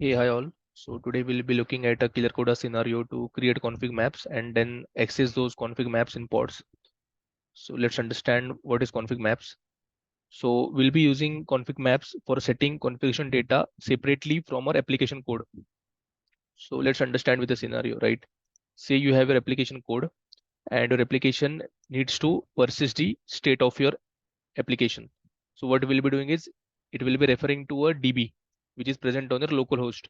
Hey, hi all. So today we'll be looking at a killer coda scenario to create config maps and then access those config maps in pods. So let's understand what is config maps. So we'll be using config maps for setting configuration data separately from our application code. So let's understand with the scenario, right? Say you have your application code and your application needs to persist the state of your application. So what we'll be doing is it will be referring to a DB, which is present on your local host,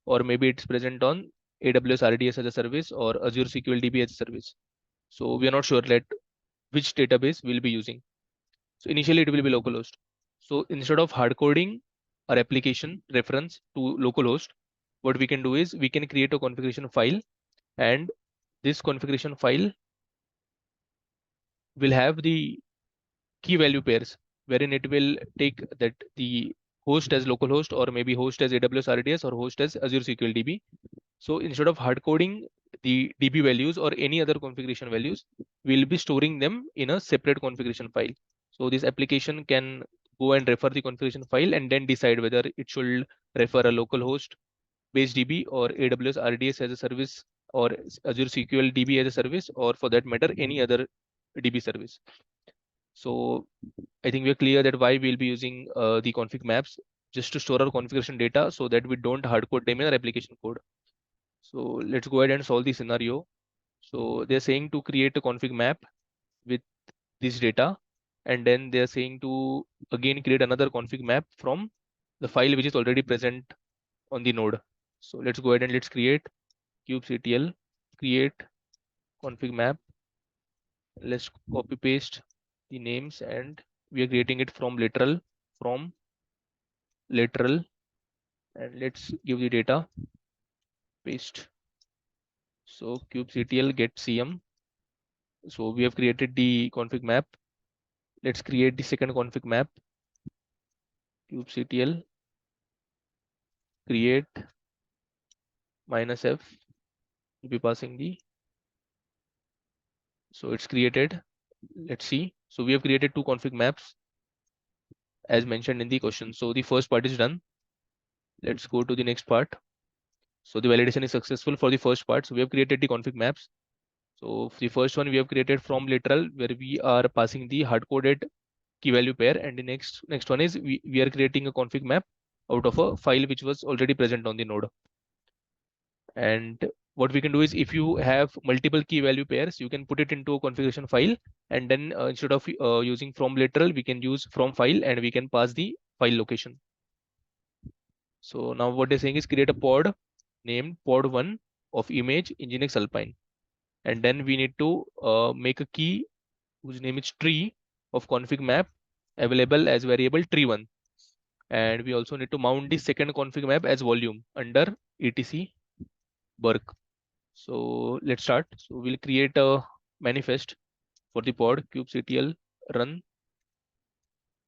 or maybe it's present on AWS RDS as a service or Azure SQL DB as a service. So we are not sure that which database we'll be using. So initially it will be localhost. So instead of hard coding our application reference to localhost, what we can do is we can create a configuration file, and this configuration file will have the key value pairs wherein it will take that the host as localhost, or maybe host as AWS RDS, or host as Azure SQL DB. So instead of hard coding the DB values or any other configuration values, we'll be storing them in a separate configuration file. So this application can go and refer the configuration file and then decide whether it should refer a local host based DB or AWS RDS as a service or Azure SQL DB as a service, or for that matter, any other DB service. So I think we're clear that why we'll be using the config maps, just to store our configuration data so that we don't hard code them in our application code. So let's go ahead and solve the scenario. So they're saying to create a config map with this data, and then they're saying to again create another config map from the file which is already present on the node. So let's go ahead and let's create kubectl create config map. Let's copy paste the names, and we are creating it from literal, and let's give the data, paste. So kubectl get cm. So we have created the config map. Let's create the second config map, kubectl create -f. We'll be passing the, so it's created. Let's see. So we have created two config maps as mentioned in the question. So the first part is done. Let's go to the next part. So the validation is successful for the first part. So we have created the config maps. So the first one we have created from literal, where we are passing the hard-coded key value pair, and the next one is we are creating a config map out of a file which was already present on the node. And what we can do is, if you have multiple key value pairs, you can put it into a configuration file, and then instead of using from literal, we can use from file, and we can pass the file location. So now what they're saying is create a pod named pod1 of image nginx alpine, and then we need to make a key whose name is tree of config map available as variable tree1, and we also need to mount the second config map as volume under etc work. So let's start. So we'll create a manifest for the pod kubectl run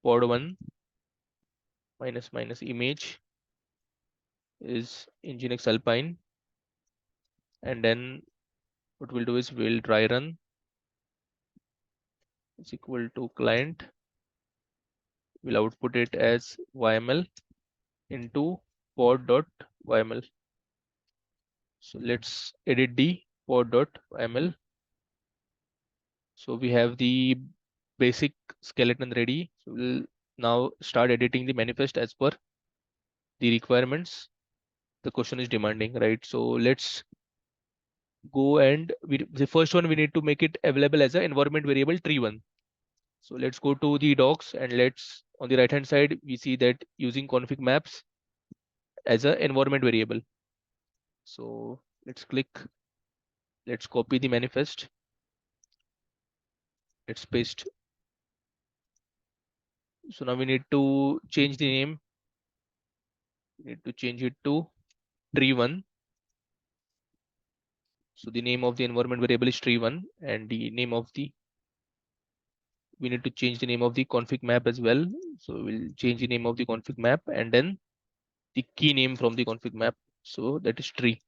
pod1 minus image is nginx alpine, and then what we'll do is we'll try run is equal to client. We'll output it as yml into pod.yml. So let's edit the pod.yml. So we have the basic skeleton ready. So we'll now start editing the manifest as per the requirements the question is demanding, right? So let's go, and the first one we need to make it available as an environment variable tree1. So let's go to the docs, and let's, on the right hand side, we see that using config maps as an environment variable. So let's copy the manifest. Let's paste. So now we need to change the name. We need to change it to tree1. So the name of the environment variable is tree1, and the name of the, we need to change the name of the config map as well. So we'll change the name of the config map, and then the key name from the config map. So that is tree.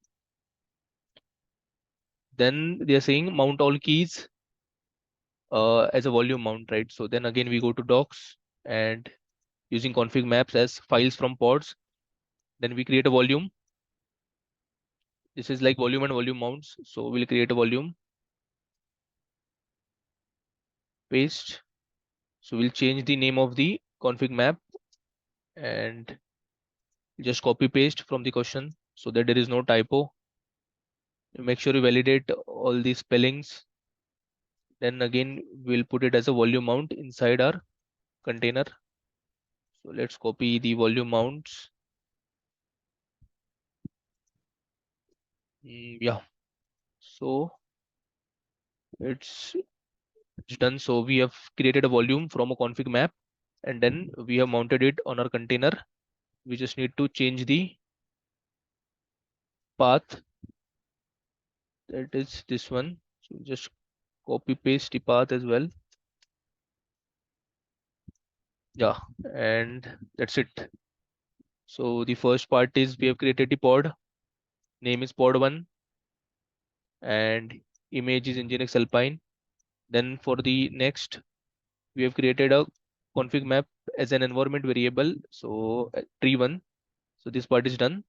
Then they are saying mount all keys as a volume mount, right? So then again we go to docs, and using config maps as files from pods, Then we create a volume. This is like volume and volume mounts. So we'll create a volume, paste. So we'll change the name of the config map and just copy paste from the question so that there is no typo. Make sure you validate all the spellings. Then again, we'll put it as a volume mount inside our container. So let's copy the volume mounts. Yeah, so it's done. So we have created a volume from a config map and then we have mounted it on our container. We just need to change the path. That is this one. So just copy paste the path as well. Yeah, and that's it. So the first part is we have created the pod. Name is pod1 and image is Nginx Alpine. Then for the next, we have created a config map as an environment variable. So tree1. So this part is done.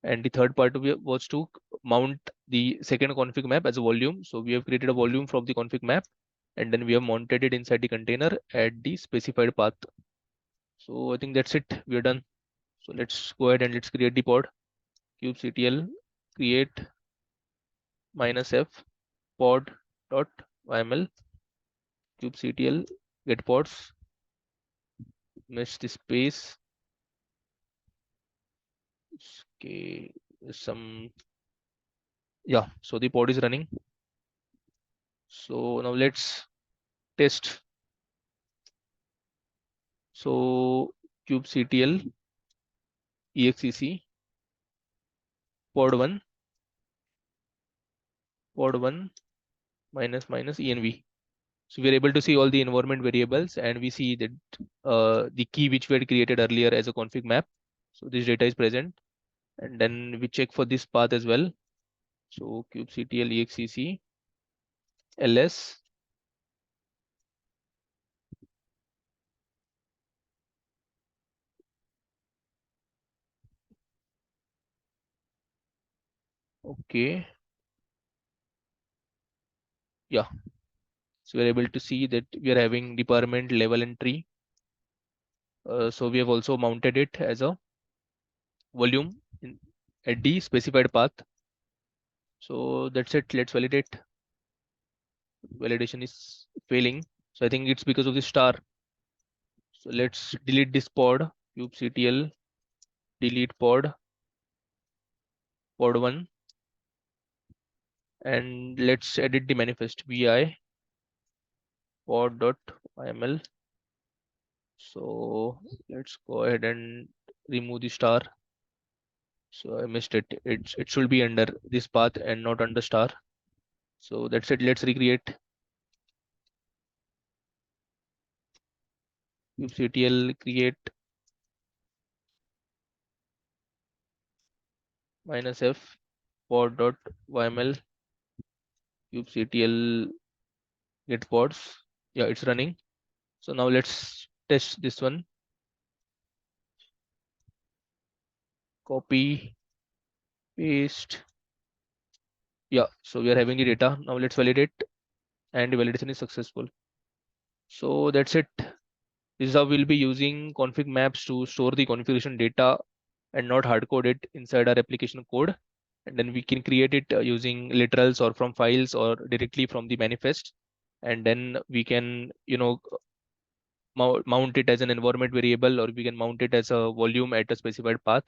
And the third part was to mount the second config map as a volume. So we have created a volume from the config map and then we have mounted it inside the container at the specified path. So I think that's it. We are done. So let's go ahead and let's create the pod. Kubectl create -f pod dot yml kubectl get pods mesh the space. Okay, some yeah. So the pod is running. So now let's test. So kubectl exec pod1 -env. So we are able to see all the environment variables and we see that the key which we had created earlier as a config map. So this data is present and then we check for this path as well. So kubectl exec ls. Okay, yeah. So we're able to see that we are having department, level and tree. So we have also mounted it as a volume at the specified path. So that's it. Let's validate. Validation is failing. So I think it's because of the star. So let's delete this pod. Kubectl delete pod1 and let's edit the manifest vi pod.yml. So let's go ahead and remove the star. So I missed it. It should be under this path and not under star. So that's it. Let's recreate kubectl create -f pod.yml kubectl get pods. Yeah, it's running. So now let's test this one. Copy, paste. Yeah, so we are having the data. Now let's validate and the validation is successful. So that's it. This is how we'll be using config maps to store the configuration data and not hard code it inside our application code. And then we can create it using literals or from files or directly from the manifest. And then we can, mount it as an environment variable or we can mount it as a volume at a specified path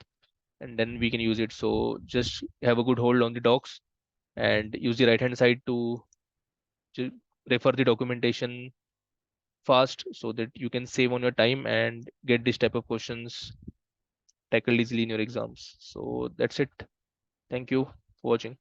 and then we can use it. So just have a good hold on the docs and use the right hand side to refer the documentation fast so that you can save on your time and get this type of questions tackled easily in your exams. So that's it. Thank you for watching.